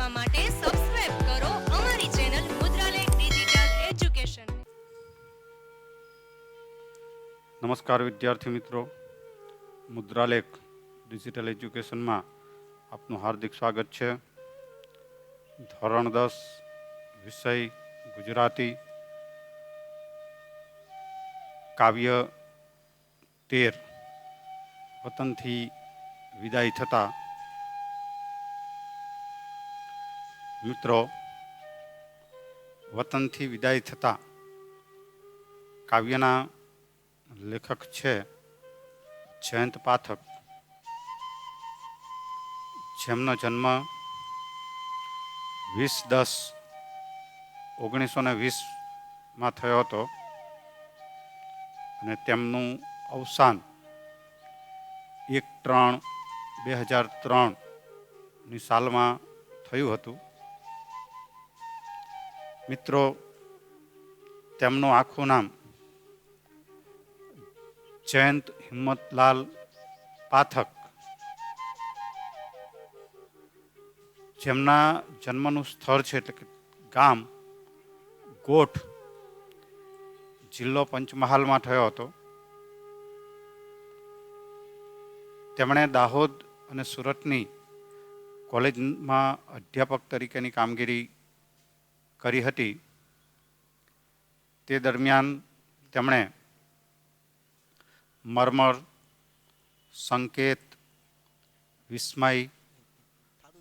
જોવા માટે સબસ્ક્રાઇબ કરો અમારી ચેનલ મુદ્રાલેખ ડિજિટલ એજ્યુકેશન. નમસ્કાર વિદ્યાર્થી મિત્રો, મુદ્રાલેખ ડિજિટલ એજ્યુકેશનમાં આપનું હાર્દિક સ્વાગત છે. ધોરણ 10 વિષય ગુજરાતી, કાવ્ય 13 વતનથી વિદાય થતા. મિત્રો, વતનથી વિદાય થતા કાવ્યના લેખક છે જયંત પાઠક, જેમનો જન્મ 20/10/1920 થયો હતો અને તેમનું અવસાન 1/3/2003 સાલમાં થયું હતું. મિત્રો, તેમનું આખું નામ જયંત હિંમતલાલ પાઠક, જેમના જન્મનું સ્થળ છે એટલે કે ગામ ગોઠ, જિલ્લો પંચમહાલમાં થયો હતો. તેમણે દાહોદ અને સુરતની કોલેજમાં અધ્યાપક તરીકેની કામગીરી કરી હતી. તે દરમિયાન તેમણે મરમર, સંકેત, વિસ્મય,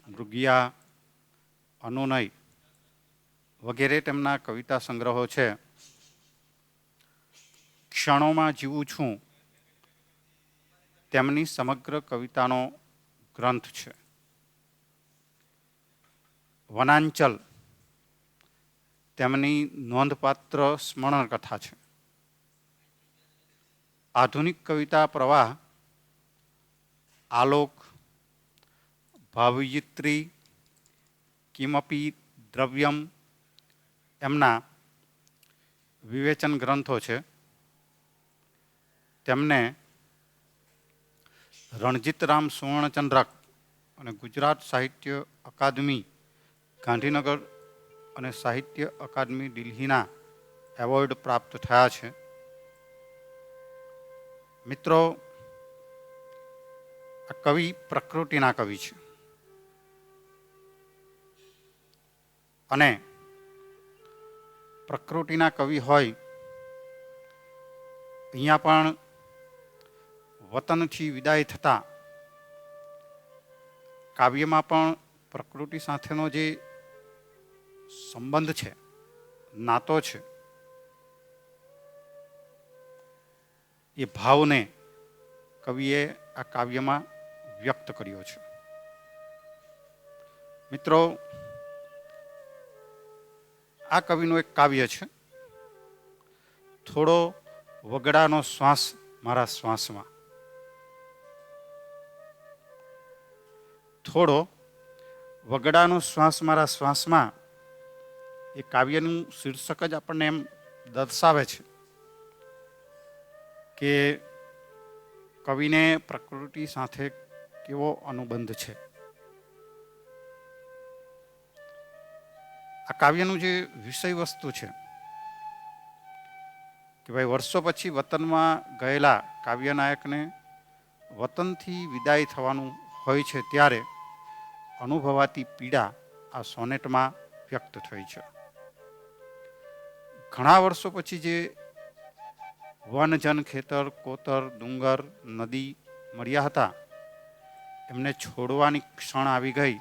મૃગિયા, અનુનય વગેરે તેમના કવિતા સંગ્રહો છે. ક્ષણોમાં જીવું છું તેમની સમગ્ર કવિતાનો ગ્રંથ છે. વનાંચલ તેમની નોંધપાત્ર સ્મરણ કથા છે. આધુનિક કવિતા પ્રવાહ, આલોક, ભાવયિત્રી, કિમપી દ્રવ્યમ એમના વિવેચન ગ્રંથો છે. તેમને રણજીતરામ સુવર્ણચંદ્રક અને ગુજરાત સાહિત્ય અકાદમી ગાંધીનગર અને સાહિત્ય અકાદમી દિલ્હીના એવોર્ડ પ્રાપ્ત થયા છે. મિત્રો, આ કવિ પ્રકૃતિના કવિ છે અને પ્રકૃતિના કવિ હોય અહીંયા પણ વતનથી વિદાય થતા કાવ્યમાં પણ પ્રકૃતિ સાથેનો જે સંબંધ છે, નાતો છે, એ ભાવને કવિએ આ કાવ્યમાં વ્યક્ત કર્યો છે. મિત્રો, આ કવિનું એક કાવ્ય છે, થોડો વગડાનો શ્વાસ મારા શ્વાસમાં. થોડો વગડાનો શ્વાસ મારા શ્વાસમાં એ કાવ્યનું શીર્ષક જ આપણને એમ દર્શાવે છે કે કવિને પ્રકૃતિ સાથે કેવો અનુબંધ છે. આ કાવ્યનું જે વિષય વસ્તુ છે કે ભાઈ વર્ષો પછી વતનમાં ગયેલા કાવ્યનાયકને વતનથી વિદાય થવાનું હોય છે ત્યારે અનુભવાતી પીડા આ સોનેટમાં વ્યક્ત થઈ છે. ઘણા વર્ષો પછી જે વન, જન, ખેતર, કોતર, ડુંગર, નદી મળ્યા હતા, એમને છોડવાની ક્ષણ આવી ગઈ.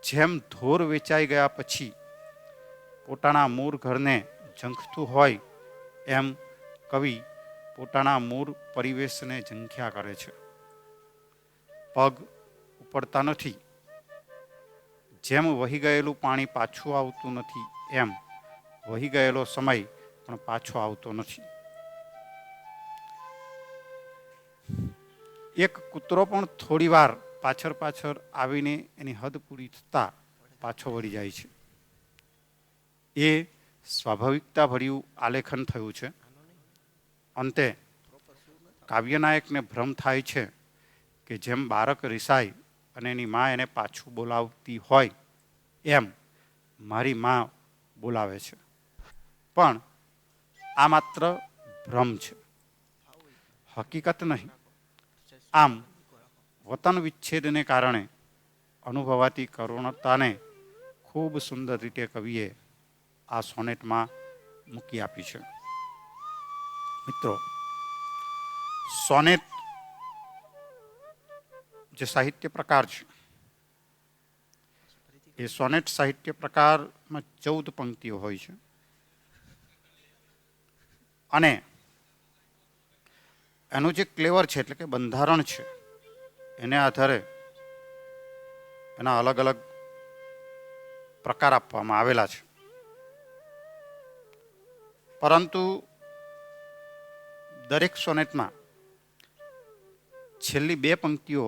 જેમ ધોર વેચાઈ ગયા પછી પોતાના મૂળ ઘરને ઝંખતું હોય એમ કવિ પોતાના મૂળ પરિવેશને ઝંખ્યા કરે છે. પગ ઉપડતા નથી. જેમ વહી ગયેલું પાણી પાછું આવતું નથી એમ વહી ગયેલો સમય પણ પાછો આવતો નથી. એક કૂતરો પણ થોડી વાર પાછળ આવીને એની હદ પૂરી થતા પાછો વળી જાય છે. એ સ્વાભાવિકતા ભર્યું આલેખન થયું છે. અંતે કાવ્યનાયકને ભ્રમ થાય છે કે જેમ બાળક રિસાય અને એની મા એને પાછું બોલાવતી હોય એમ મારી મા બોલાવે છે. પણ આ માત્ર ભ્રમ છે, હકીકત નહીં. આમ વતન વિચ્છેદને કારણે અનુભવાતી કરુણતાને ખૂબ સુંદર રીતે કવિએ આ સોનેટમાં મૂકી આપી છે. મિત્રો, સોનેટ જે સાહિત્ય પ્રકાર છે એ સોનેટ સાહિત્ય પ્રકારમાં 14 પંક્તિઓ હોય છે અને એનું જે ક્લેવર છે એટલે કે બંધારણ છે એને આધારે એના અલગ અલગ પ્રકાર આપવામાં આવેલા છે. પરંતુ દરેક સોનેટમાં છેલ્લી 2 પંક્તિઓ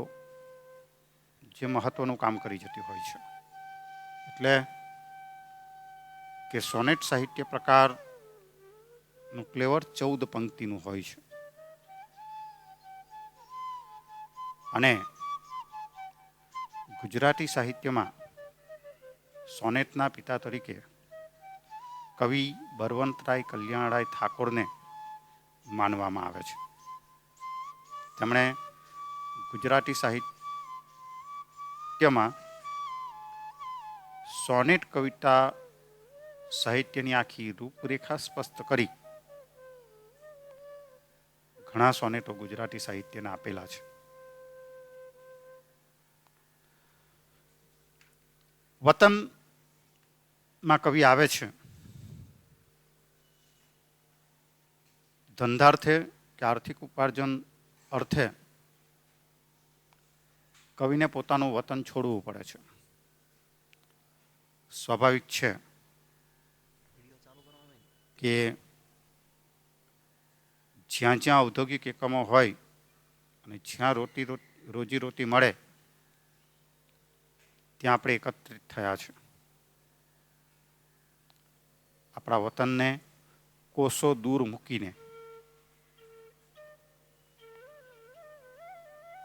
જે મહત્વનું કામ કરી જતી હોય છે. એટલે કે સોનેટ સાહિત્ય પ્રકારનું ક્લેવર 14 પંક્તિનું હોય છે અને ગુજરાતી સાહિત્યમાં સોનેટના પિતા તરીકે કવિ બળવંતરાય કલ્યાણરાય ઠાકોરને માનવામાં આવે છે. તેમણે ગુજરાતી સાહિત્યમાં સોનેટ કવિતા સાહિત્યની આખી રૂપરેખા સ્પષ્ટ કરી ઘણા સોનેટો ગુજરાતી સાહિત્યને આપેલા છે. વતનમાં કવિ આવે છે ધંધાર્થે કે આર્થિક ઉપાર્જન અર્થે કવિને પોતાનું વતન છોડવું પડે છે. સ્વાભાવિક છે કે જ્યાં જ્યાં ઔદ્યોગિક એકમો હોય અને જ્યાં રોજીરોટી મળે ત્યાં આપણે એકત્રિત થયા છે. આપણા વતનને કોસો દૂર મૂકીને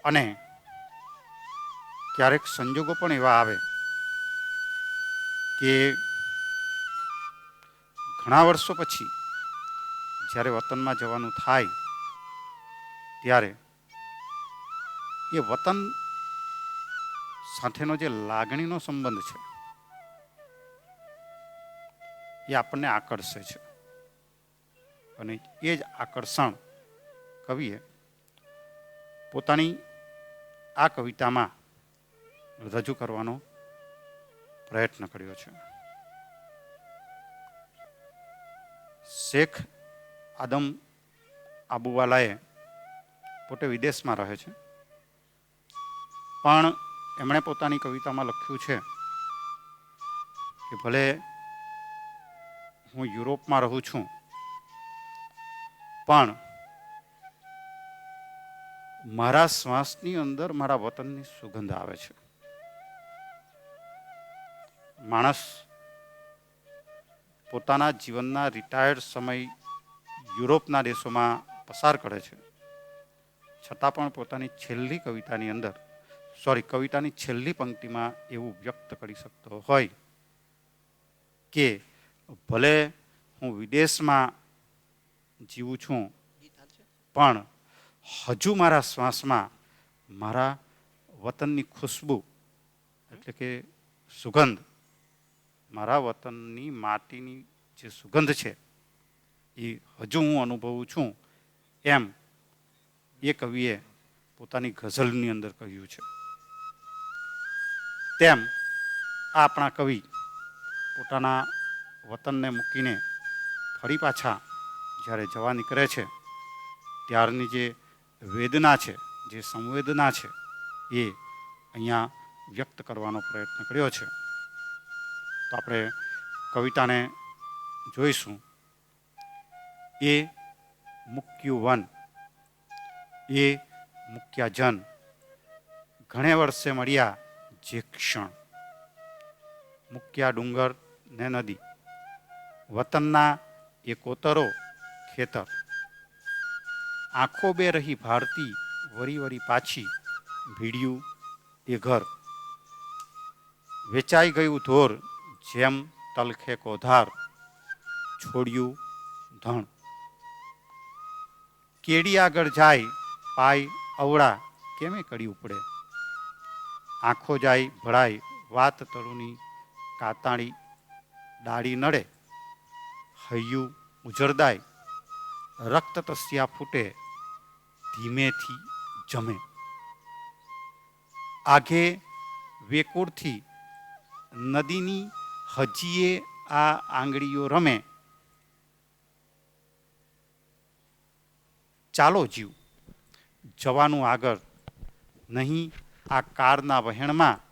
અને ક્યારેક સંજોગો પણ એવા આવે કે ઘણા વર્ષો પછી જ્યારે વતનમાં જવાનું થાય ત્યારે એ વતન સાથેનો જે લાગણીનો સંબંધ છે એ આપણને આકર્ષે છે અને એ જ આકર્ષણ કવિએ પોતાની આ કવિતામાં રજૂ કરવાનો પ્રયત્ન કર્યો છે. શેખ આદમ આબુવાલાએ પોતે વિદેશમાં રહે છે પણ એમણે પોતાની કવિતામાં લખ્યું છે કે ભલે હું યુરોપમાં રહું છું પણ મારા શ્વાસની અંદર મારા વતનની સુગંધ આવે છે. માણસ પોતાના જીવનના રિટાયર્ડ સમય યુરોપના દેશોમાં પસાર કરે છે છતાં પણ પોતાની છેલ્લી કવિતાની છેલ્લી પંક્તિમાં એવું વ્યક્ત કરી શકતો હોય કે ભલે હું વિદેશમાં જીવું છું પણ હજુ મારા શ્વાસમાં મારા વતનની ખુશ્બુ એટલે કે સુગંધ, મારા વતનની માટીની જે સુગંધ છે એ હજુ હું અનુભવું છું એમ એ કવિએ પોતાની ગઝલની અંદર કહ્યું છે. તેમ આપણા કવિ પોતાના વતનને મૂકીને ફરી પાછા જ્યારે જવા નીકળે છે ત્યારની જે વેદના છે, જે સંવેદના છે એ અહીંયા વ્યક્ત કરવાનો પ્રયત્ન કર્યો છે. તો આપણે કવિતાને જોઈશું. એ મૂક્યું વન, એ મૂક્યા જન, ઘણે વર્ષે મળ્યા જે ક્ષણ, મૂક્યા ડુંગર ને નદી, વતનના એ કોતરો ખેતર, આંખો બે રહી ભારતી વરી વરી પાછી, ભીડ્યું એ ઘર. વેચાઈ ગયું ધોર જેમ તલખે કોધાર, છોડ્યું ધણ. કેડી આગળ જાય પાય અવળા, કેમે કડી ઉપડે. આંખો જાય ભળાય વાત તરુની કાતાળી, ડાળી નડે હૈયું ઉજરદાય, રક્ત તસ્યા ફૂટે ધીમેથી જમે. આઘે વેકુળથી નદીની હજીએ આ આંગળીઓ રમે. ચાલો જીવ જવાનું આગળ, નહીં આ કારના વહેણમાં.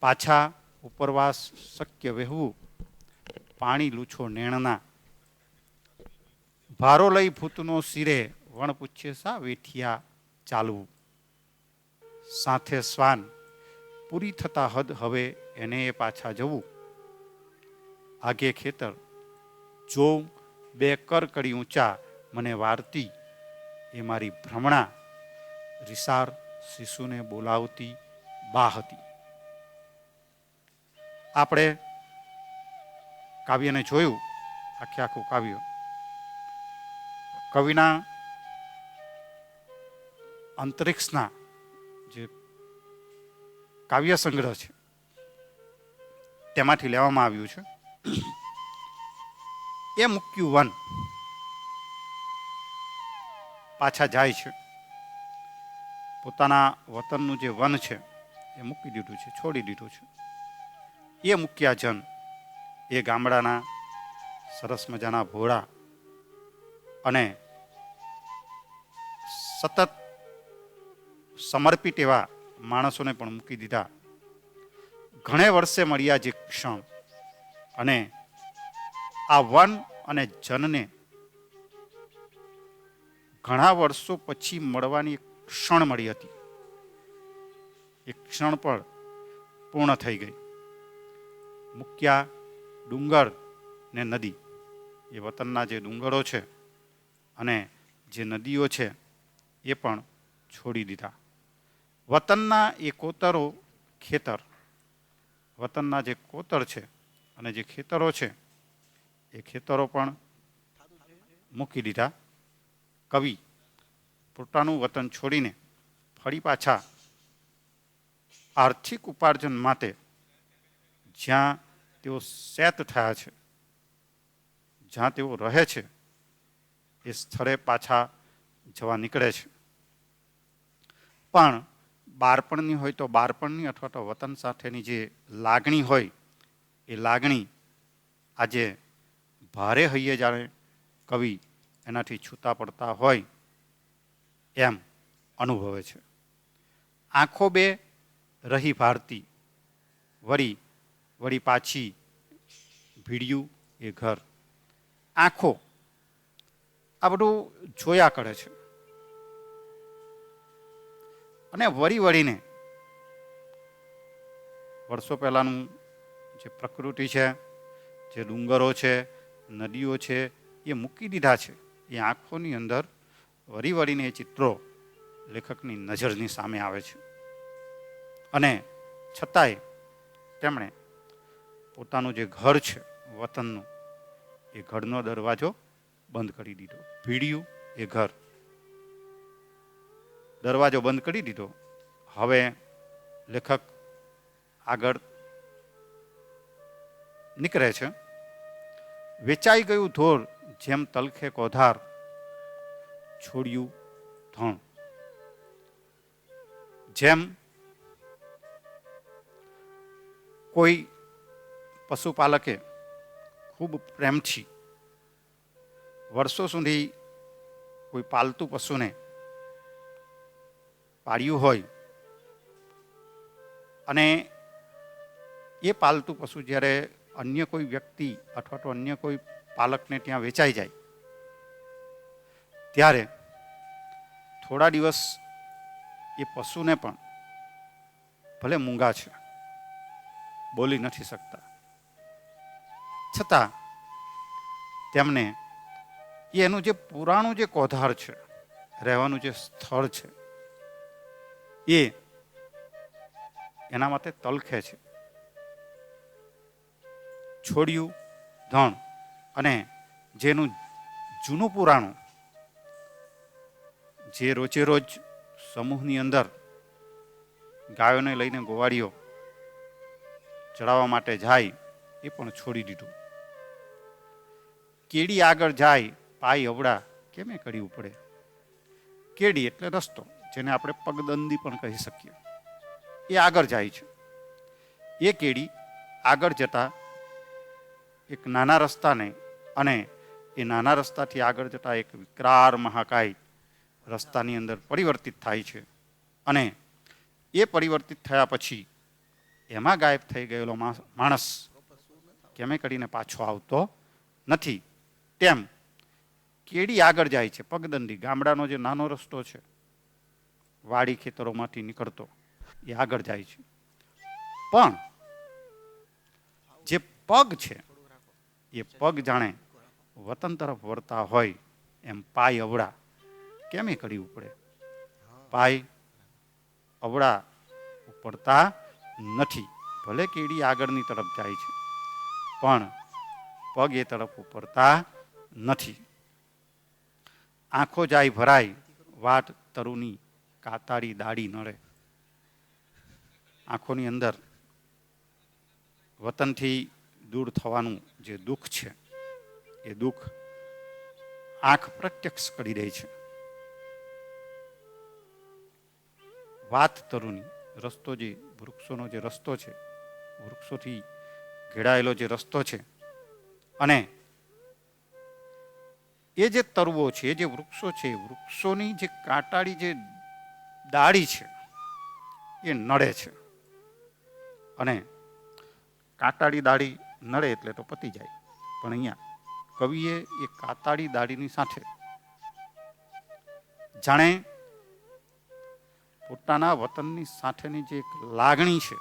પાછા ઉપરવાસ શક્ય વહેવું, પાણી લૂછો નેણના. ભારો લઈ ભૂતનો શિરે, વણ પૂછે સા વેઠિયા ચાલવું. સાથે શ્વાન પૂરી થતા હદ હવે એને પાછા જવું. આગે ખેતર જોઉં બે કરકડી ઊંચા, મને વારતી એ મારી ભ્રમણા. રિસાર શિશુને બોલાવતી બા હતી. આપણે કાવ્યને જોયું, આખે આખું કાવ્ય. કવિના અંતરિક્ષના જે કાવ્ય સંગ્રહ છે તેમાંથી લેવામાં આવ્યું છે. એ મૂક્યું વન, પાછા જાય છે. પોતાના વતનનું જે વન છે એ મૂકી દીધું છે, છોડી દીધું છે. એ મૂક્યા જન, એ ગામડાના સરસ મજાના ભોળા અને સતત સમર્પિત એવા માણસોને પણ મૂકી દીધા. ઘણે વર્ષે મળ્યા જે ક્ષણ, અને આ વન અને જનને ઘણા વર્ષો પછી મળવાની ક્ષણ મળી હતી. એ ક્ષણ પણ પૂર્ણ થઈ ગઈ. મૂક્યા ડુંગર ને નદી, એ વતનના જે ડુંગરો છે અને જે નદીઓ છે એ પણ છોડી દીધા. વતનના એ કોતરો ખેતર, વતનના જે કોતર છે અને જે ખેતરો છે એ ખેતરો પણ મૂકી દીધા. કવિ પોતાનું વતન છોડીને ફરી પાછા આર્થિક ઉપાર્જન માટે જ્યાં તેઓ સેટ થયા છે, જ્યાં તેઓ રહે છે, એ સ્થળે પાછા જવા નીકળે છે. પણ બાળપણની હોય તો બાળપણની, અથવા તો વતન સાથેની જે લાગણી હોય એ લાગણી આજે ભારે હૈયે જાણે કવિ એનાથી છૂટા પડતા હોય એમ અનુભવે છે. આંખો બે રહી ભારતી, વળી વળી પાછી ભીડ્યું એ ઘર. આંખો આ બધું જોયા કરે છે અને વળી વળીને વર્ષો પહેલાનું જે પ્રકૃતિ છે, જે ડુંગરો છે, નદીઓ છે, એ મૂકી દીધા છે. એ આંખોની અંદર વળી વળીને એ ચિત્રો લેખકની નજરની સામે આવે છે. અને છતાંય તેમણે પોતાનું જે ઘર છે વતનનું, એ ઘરનો દરવાજો બંધ કરી દીધો. ભીડ્યું એ ઘર, દરવાજો બંધ કરી દીધો. હવે લેખક આગળ નીકળે છે. વેચાઈ ગયું ધોર જેમ તલખે કોધાર, છોડ્યું ધણ. જેમ કોઈ પશુપાલકે ખૂબ પ્રેમથી વર્ષો સુધી કોઈ પાલતુ પશુને પાળ્યું હોય, અને એ પાલતુ પશુ જ્યારે અન્ય કોઈ વ્યક્તિ અથવા તો અન્ય કોઈ પાલકને ત્યાં વેચાઈ જાય, ત્યારે થોડા દિવસ એ પશુને પણ, ભલે મૂંગા છે, બોલી નથી શકતા, છતાં તેમને એનું જે પુરાણું જે કોધાર છે, રહેવાનું જે સ્થળ છે, એ એના માટે તલખે છે. છોડ્યું ધણ અને જેનું જૂનું પુરાણું જે રોજે રોજ સમૂહની અંદર ગાયોને લઈને ગોવાળીઓ ચડાવવા માટે જાય એ પણ છોડી દીધું. કેડી આગળ જાય પાય અવળા કેમે કરવું પડે. કેડી એટલે રસ્તો, જેને આપણે પગદંડી પણ કહી શકીએ. એ આગળ જાય છે. એ કેડી આગળ જતા એક નાના રસ્તાને અને એ નાના રસ્તાથી આગળ જતા એક વિકરાળ મહાકાય રસ્તાની અંદર પરિવર્તિત થાય છે. અને એ પરિવર્તિત થયા પછી એમાં ગાયબ થઈ ગયેલો માણસ કેમે કરીને પાછો આવતો નથી. તેમ કેડી આગળ જાય છે પગદંડી, ગામડાનો જે નાનો રસ્તો છે વાડી ખેતરોમાંથી નીકળતો, એ આગળ જાય છે. પણ જે પગ છે એ પગ જાણે વતન તરફ વળતા હોય એમ પાય અવળા કેમે કરવું પડે. પાય અવળા ઉપડતા નથી. ભલે કેડી આગળની તરફ જાય છે પણ પગ એ તરફ ઉપડતા નથી. આંખો જાય ભરાય વાટ તરુની કાતાળી દાડી નડે. આંખોની અંદર વતનથી દૂર થવાનું જે દુઃખ છે એ દુઃખ આંખ પ્રત્યક્ષ કરી દે છે. વાત તરુની રસ્તો, જે વૃક્ષોનો જે રસ્તો છે, વૃક્ષોથી ઘેરાયેલો જે રસ્તો છે, અને એ જે તરવો છે, એ જે વૃક્ષો છે, વૃક્ષોની જે કાંટાળી જે ડાળી છે એ નડે છે. અને કાંટાળી દાળી નડે એટલે તો પતી જાય. પણ અહીંયા કવિએ એ કાંટાળી દાળીની સાથે જાણે પોતાના વતનની સાથેની જે એક લાગણી છે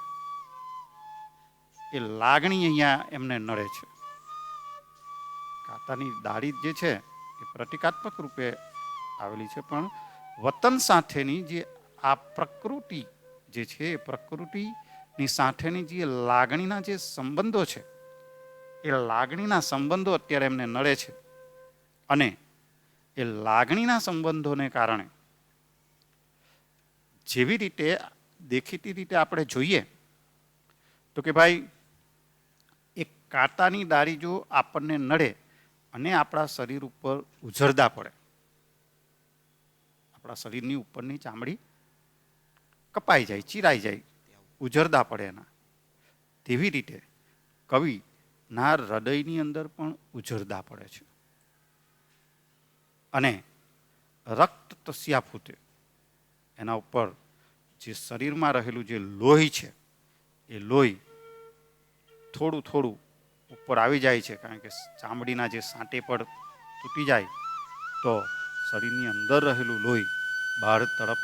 એ લાગણી અહીંયા એમને નડે છે. કાંટાની દાળી જે છે એ પ્રતિકાત્મક રૂપે આવેલી છે, પણ વતન સાથેની જે આ પ્રકૃતિ જે છે એ પ્રકૃતિની સાથેની જે લાગણીના જે સંબંધો છે એ લાગણીના સંબંધો અત્યારે એમને નડે છે. અને એ લાગણીના સંબંધોને કારણે જેવી રીતે દેખીતી રીતે આપણે જોઈએ તો કે ભાઈ એક કાંટાની દાળી જો આપણને નડે અને આપણા શરીર ઉપર ઉઝરદા પડે, આપણા શરીરની ઉપરની ચામડી કપાઈ જાય, ચીરાઈ જાય, ઉઝરદા પડે એના, તેવી રીતે કવિના હૃદયની અંદર પણ ઉઝરદા પડે છે. અને રક્ત તસ્યા ફૂટે, એના ઉપર જે શરીરમાં રહેલું જે લોહી છે એ લોહી થોડું થોડું ઉપર આવી જાય છે. કારણ કે ચામડીના જે સાંટે પર તૂટી જાય તો શરીરની અંદર રહેલું લોહી બહાર તરફ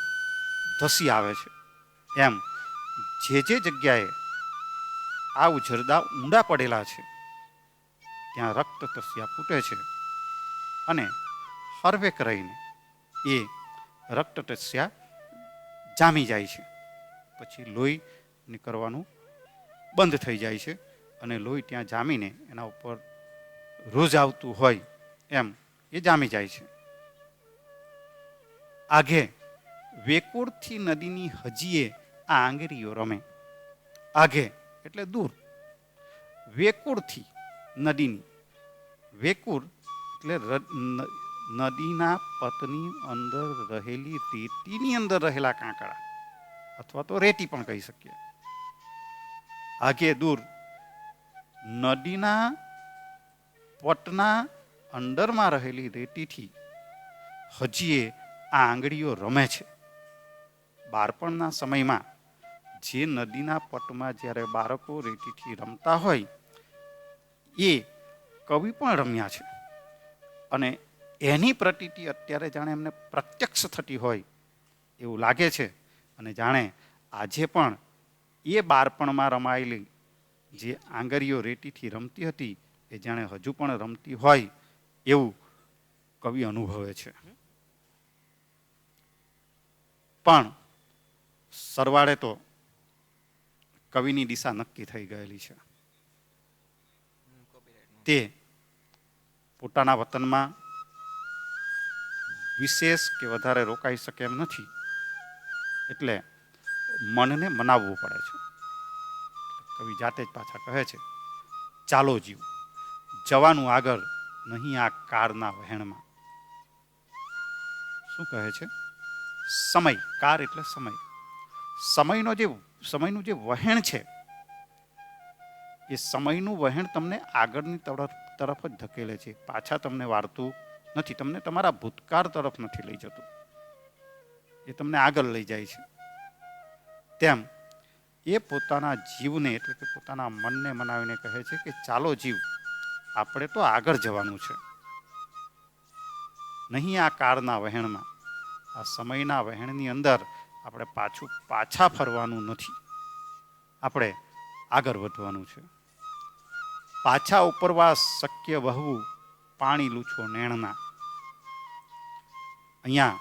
ધસી આવે છે. એમ જે જગ્યાએ આ ઉઝરદા ઊંડા પડેલા છે ત્યાં રક્ત તસ્યા ફૂટે છે. અને હરવેક રહીને એ રક્ત તસ્યા જામી જાય છે. પછી લોહી નીકળવાનું બંધ થઈ જાય છે અને લોહી ત્યાં જામીને એના ઉપર રોજ આવતું હોય એમ એ જામી જાય છે. આઘે વેકુળથી નદીની હજીએ આ આંગરીઓ રમે. આઘે એટલે દૂર, વેકુળથી નદીની, વેકુળ એટલે નદીના પટની અંદર રહેલી રેતીની અંદર રહેલા કાંકરા અથવા તો રેતી પણ કહી શકીએ. આગે દૂર નદીના પટના અંદરમાં રહેલી રેતીથી હજીએ આ આંગળીઓ રમે છે. બાળપણના સમયમાં જે નદીના પટમાં જ્યારે બાળકો રેતીથી રમતા હોય એ કવિ પણ રમ્યા છે. અને એની પ્રતીતિ અત્યારે જાણે એમને પ્રત્યક્ષ થતી હોય એવું લાગે છે. અને જાણે આજે પણ એ બાળપણમાં રમાયેલી જે આંગળીઓ રેતીથી રમતી હતી એ જાણે હજુ પણ રમતી હોય એવું કવિ અનુભવે છે. પણ સરવાળે તો કવિની દિશા નક્કી થઈ ગયેલી છે. તે પોતાના વતનમાં વિશેષ કે વધારે રોકાઈ શકે એમ નથી, એટલે મનને મનાવવું પડે છે. કવિ જાતે જ પાછા કહે છે, ચાલો જીવ જવાનું આગળ નહીં આ કારના વહેણમાં. શું કહે છે? સમય, કાર એટલે સમય. સમયનું જે વહેણ છે, એ સમયનું વહેણ તમને આગળની તરફ જ ધકેલે છે, પાછા તમને વાળતું નથી, તમને તમારા ભૂતકાળ તરફ નથી લઈ જતું, એ તમને આગળ લઈ જાય છે. તેમ એ પોતાના જીવને એટલે કે પોતાના મનને મનાવીને કહે છે કે ચાલો જીવ, આપણે તો આગળ જવાનું છે, નહીં આ કાળના વહેણમાં, આ સમયના વહેણની અંદર આપણે પાછા ફરવાનું નથી, આપણે આગળ વધવાનું છે. પાછા ઉપરવાસ શક્ય વહવું, પાણી લૂછો નેણના. અહીંયા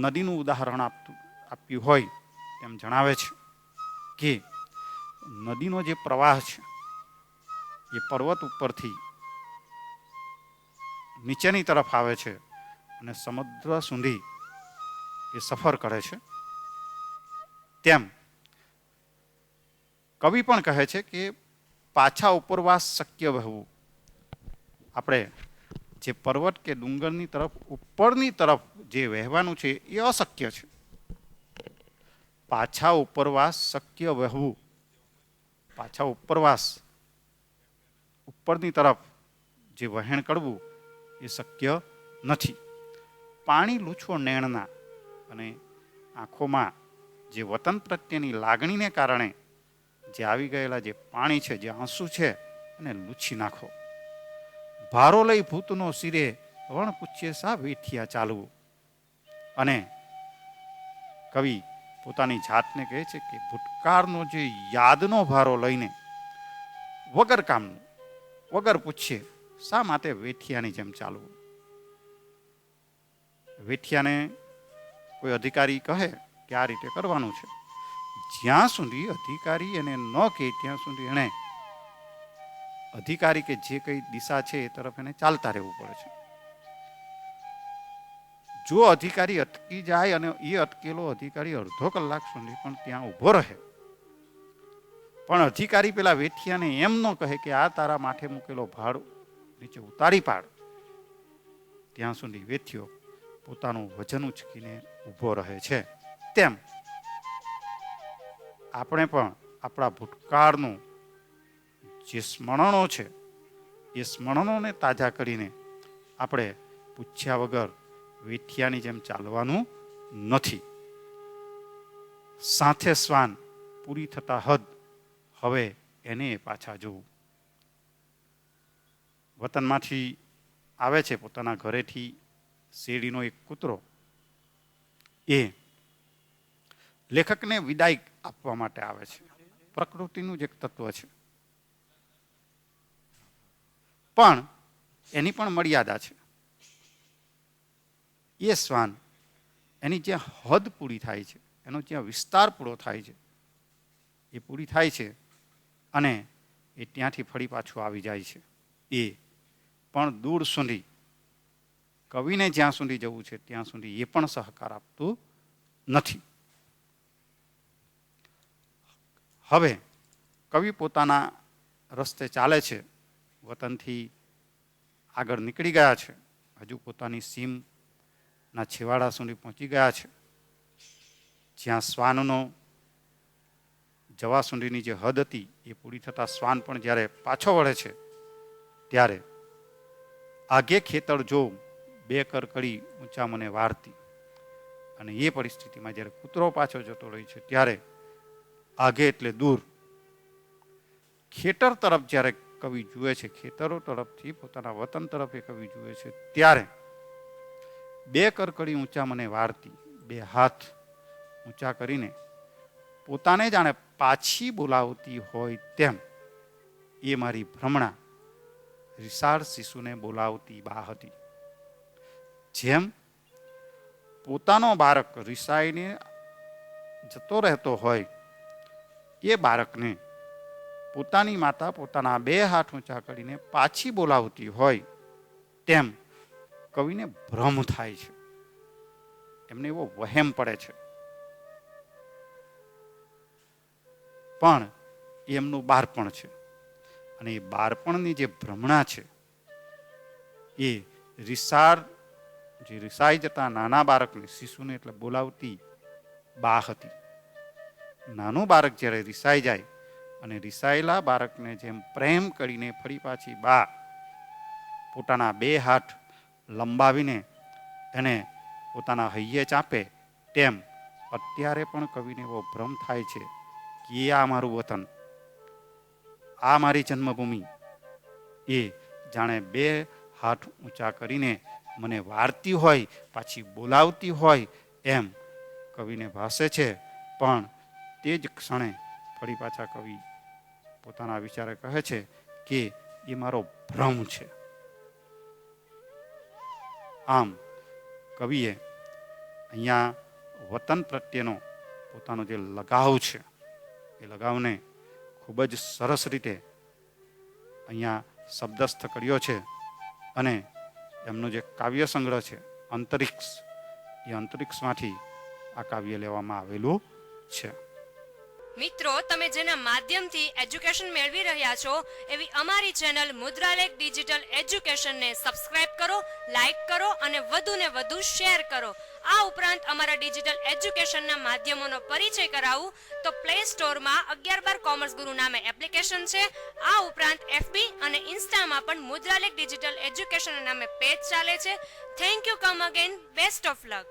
નદીનું ઉદાહરણ આપ્યું હોય તેમ જણાવે છે કે નદીનો જે પ્રવાહ છે એ પર્વત ઉપરથી નીચેની તરફ આવે છે અને સમુદ્ર સુધી એ સફર કરે છે. તેમ કવિ પણ કહે છે કે પાછા ઉપરવાસ શક્ય વહેવું, આપણે જે પર્વત કે ડુંગરની તરફ ઉપરની તરફ જે વહેવાનું છે એ અશક્ય છે. પાછા ઉપરવાસ શક્ય વહેવું, પાછા ઉપરવાસ ઉપરની તરફ જે વહેણ કરવું એ શક્ય નથી. પાણી લૂછો નેણના, અને આંખોમાં જે વતન પ્રત્યેની લાગણીને કારણે જે આવી ગયેલા જે પાણી છે, જે આંસુ છે, એને લૂછી નાખો. ભારો લઈ ભૂતનો શિરે, વણ પૂછીએ સા વેઠિયા ચાલવું. અને કવિ પોતાની જાતને કહે છે કે ભૂતકાળનો જે યાદનો ભારો લઈને વગર કામનું, વગર પૂછીએ શા માટે વેઠિયાની જેમ ચાલવું. વેઠિયાને કોઈ અધિકારી કહે કે આ રીતે કરવાનું છે, જ્યાં સુધી અધિકારી એને ન કહે ત્યાં સુધી એને અધિકારી કે જે કઈ દિશા છે એ તરફ એને ચાલતા રહેવું પડે છે. જો અધિકારી અટકી જાય અને એ અટકેલો અધિકારી અડધો કલાક સુધી પણ ત્યાં ઊભો રહે, પણ અધિકારી પેલા વેઠિયાને એમ ન કહે કે આ તારા માથે મૂકેલો ભાર નીચે ઉતારી પાડ, ત્યાં સુધી વેઠિયો પોતાનું વજન ઉચકીને ઊભો રહે છે. તેમ આપણે પણ આપણા ભૂતકાળનું જે સ્મરણો છે એ સ્મરણોને તાજા કરીને આપણે પૂછ્યા વગર વેઠિયાની જેમ ચાલવાનું નથી. સાથે શ્વાન પૂરી થતા હદ, હવે એને પાછા જોવું. વતનમાંથી આવે છે પોતાના ઘરેથી શેરડીનો એક કૂતરો, એ લેખકને વિદાય આપવા માટે આવે છે. પ્રકૃતિનું જ એક તત્વ છે, પણ એની પણ મર્યાદા છે. એ શ્વાન એની જ્યાં હદ પૂરી થાય છે, એનો જ્યાં વિસ્તાર પૂરો થાય છે, એ પૂરી થાય છે અને એ ત્યાંથી ફરી પાછું આવી જાય છે. એ પણ દૂર સુધી, કવિને જ્યાં સુધી જવું છે ત્યાં સુધી એ પણ સહકાર આપતું નથી. હવે કવિ પોતાના રસ્તે ચાલે છે, વતનથી આગળ નીકળી ગયા છે, હજુ પોતાની સીમના છેવાડા સુધી પહોંચી ગયા છે, જ્યાં શ્વાનનો જવા સુધીની જે હદ હતી એ પૂરી થતાં શ્વાન પણ જ્યારે પાછો વળે છે, ત્યારે આગે ખેતર જોઉં, બે કરકડી ઊંચા મને વારતી. અને એ પરિસ્થિતિમાં જ્યારે કૂતરો પાછો જતો રહે છે, ત્યારે આગે એટલે દૂર, ખેતર તરફ જ્યારે કવિ જુએ છે, ખેતરો તરફથી પોતાના વતન તરફ એ કવિ જુએ છે, ત્યારે બે કરકડી ઊંચા મને વારતી, બે હાથ ઊંચા કરીને પોતાને જાણે પાછી બોલાવતી હોય તેમ એ મારી ભ્રમણા રિસાળ શિશુને બોલાવતી બા હતી. જેમ પોતાનો બાળક રિસાઈને જતો રહેતો હોય એ બાળકને પોતાની માતા પોતાના 2 હાથ ઊંચા કરીને પાછી બોલાવતી હોય તેમ કવિને ભ્રમ થાય છે, એમને એવો વહેમ પડે છે. પણ એ એમનું બાળપણ છે અને એ બાળપણની જે ભ્રમણા છે એ રિસાઈ જતા નાના બાળકને, શિશુને એટલે બોલાવતી બા હતી. નાનું બાળક જ્યારે રિસાઈ જાય અને રિસાયેલા બાળકને જેમ પ્રેમ કરીને ફરી પાછી બા પોતાના 2 હાથ લંબાવીને એને પોતાના હૈયે ચાપે, તેમ અત્યારે પણ કવિને એવો ભ્રમ થાય છે કે આ મારું વતન, આ મારી જન્મભૂમિ, એ જાણે 2 હાથ ઊંચા કરીને મને વારતી હોય, પાછી બોલાવતી હોય એમ કવિને ભાસે છે. પણ તે જ ક્ષણે ફરી પાછા કવિ પોતાના વિચારે કહે છે કે એ મારો ભ્રમ છે. આમ કવિએ અહીંયા વતન પ્રત્યેનો પોતાનો જે લગાવ છે એ લગાવને ખૂબ જ સરસ રીતે અહીંયા શબ્દસ્થ કર્યો છે. અને એમનો જે કાવ્ય સંગ્રહ છે અંતરિક્ષ, એ અંતરિક્ષમાંથી આ કાવ્ય લેવામાં આવેલું છે. મિત્રો, તમે જેના માધ્યમથી એજ્યુકેશન મેળવી રહ્યા છો એવી અમારી ચેનલ મુદ્રાલેખ ડિજિટલ એજ્યુકેશનને સબસ્ક્રાઇબ કરો, લાઇક કરો અને વધુને વધુ શેર કરો. આ ઉપરાંત અમારા ડિજિટલ એજ્યુકેશનના માધ્યમોનો પરિચય કરાવું તો પ્લે સ્ટોરમાં 11/12 કોમર્સ ગુરુ નામે એપ્લિકેશન છે. આ ઉપરાંત FB અને ઇન્સ્ટામાં પણ મુદ્રાલેખ ડિજિટલ એજ્યુકેશન નામે પેજ ચાલે છે. Thank you. Come again. Best of luck.